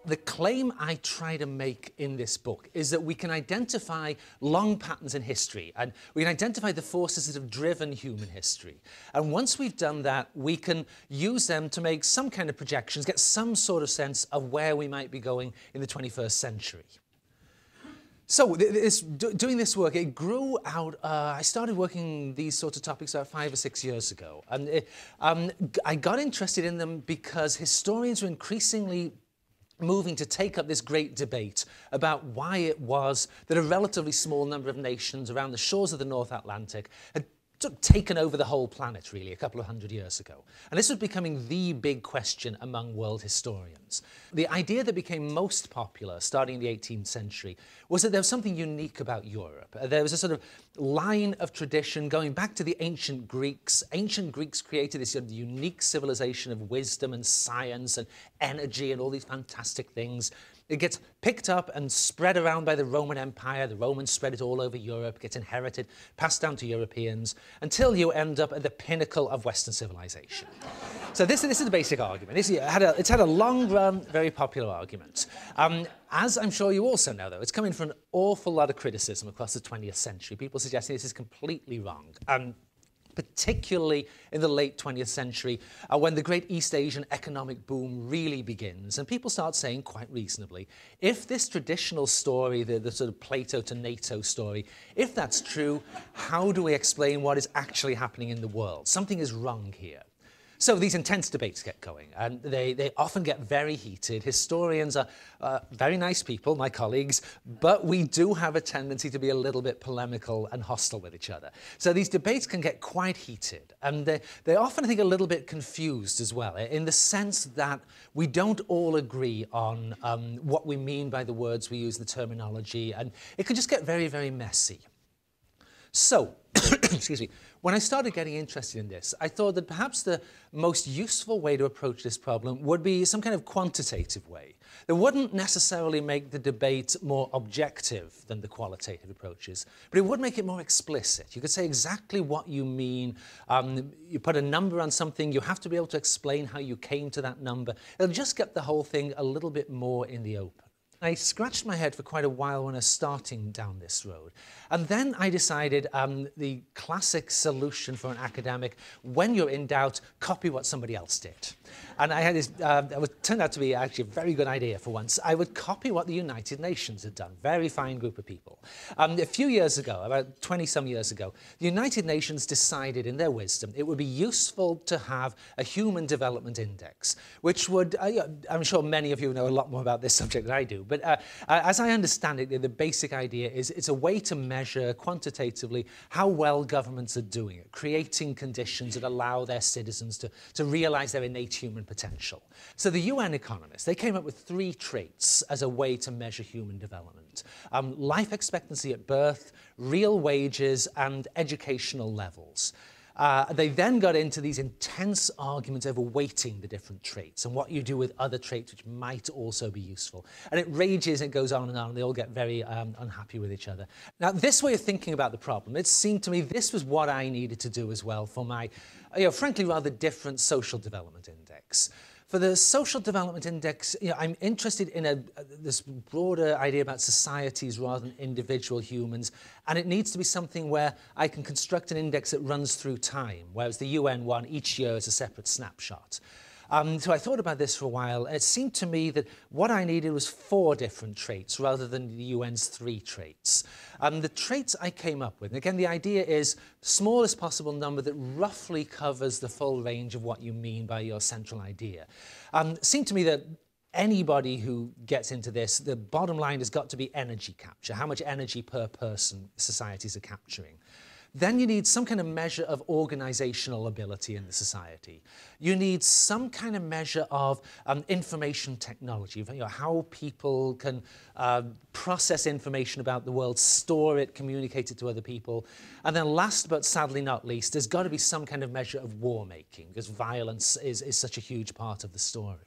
The claim I try to make in this book is that we can identify long patterns in history, and we can identify the forces that have driven human history. And once we've done that, we can use them to make some kind of projections, get some sort of sense of where we might be going in the 21st century. So doing this work, it grew out, I started working these sorts of topics about 5 or 6 years ago. And I got interested in them because historians were increasingly moving to take up this great debate about why it was that a relatively small number of nations around the shores of the North Atlantic had sort of taken over the whole planet, really, a couple of hundred years ago. And this was becoming the big question among world historians. The idea that became most popular, starting in the 18th century, was that there was something unique about Europe. There was a sort of line of tradition going back to the ancient Greeks. Ancient Greeks created this sort of unique civilization of wisdom and science and energy and all these fantastic things. It gets picked up and spread around by the Roman Empire. The Romans spread it all over Europe, gets inherited, passed down to Europeans, until you end up at the pinnacle of Western civilization. So this is the basic argument. It's had a long run, very popular argument. As I'm sure you also know, though, it's coming from an awful lot of criticism across the 20th century. People suggesting this is completely wrong. Particularly in the late 20th century, when the great East Asian economic boom really begins. And people start saying, quite reasonably, if this traditional story, the sort of Plato to NATO story, if that's true, how do we explain what is actually happening in the world? Something is wrong here. So these intense debates get going, and they often get very heated. Historians are very nice people, my colleagues, but we do have a tendency to be a little bit polemical and hostile with each other. So these debates can get quite heated, and they're often, I think, a little bit confused as well, in the sense that we don't all agree on what we mean by the words we use, the terminology, and it can just get very, very messy. So, excuse me, when I started getting interested in this, I thought that perhaps the most useful way to approach this problem would be some kind of quantitative way. That wouldn't necessarily make the debate more objective than the qualitative approaches, but it would make it more explicit. You could say exactly what you mean. You put a number on something, you have to be able to explain how you came to that number. It'll just get the whole thing a little bit more in the open. I scratched my head for quite a while when I was starting down this road. And then I decided the classic solution for an academic, when you're in doubt, copy what somebody else did. And I had this, it turned out to be actually a very good idea for once. I would copy what the United Nations had done. Very fine group of people. A few years ago, about 20-some years ago, the United Nations decided in their wisdom it would be useful to have a human development index, which would, I'm sure many of you know a lot more about this subject than I do, but as I understand it, the basic idea is it's a way to measure quantitatively how well governments are doing at creating conditions that allow their citizens to realize their innate human potential. So the UN economists, they came up with 3 traits as a way to measure human development. Life expectancy at birth, real wages, and educational levels. They then got into these intense arguments over weighting the different traits and what you do with other traits which might also be useful. And it rages, it goes on, and they all get very unhappy with each other. Now, this way of thinking about the problem, it seemed to me this was what I needed to do as well for my, frankly, rather different social development index. For the Social Development Index, I'm interested in this broader idea about societies rather than individual humans, and it needs to be something where I can construct an index that runs through time, whereas the UN one each year is a separate snapshot. So I thought about this for a while. It seemed to me that what I needed was 4 different traits rather than the UN's 3 traits. The traits I came up with, and again, the idea is the smallest possible number that roughly covers the full range of what you mean by your central idea. Seemed to me that anybody who gets into this, the bottom line has got to be energy capture, how much energy per person societies are capturing. Then you need some kind of measure of organizational ability in the society. You need some kind of measure of information technology, how people can process information about the world, store it, communicate it to other people. And then last but sadly not least, there's got to be some kind of measure of war making, because violence is such a huge part of the story.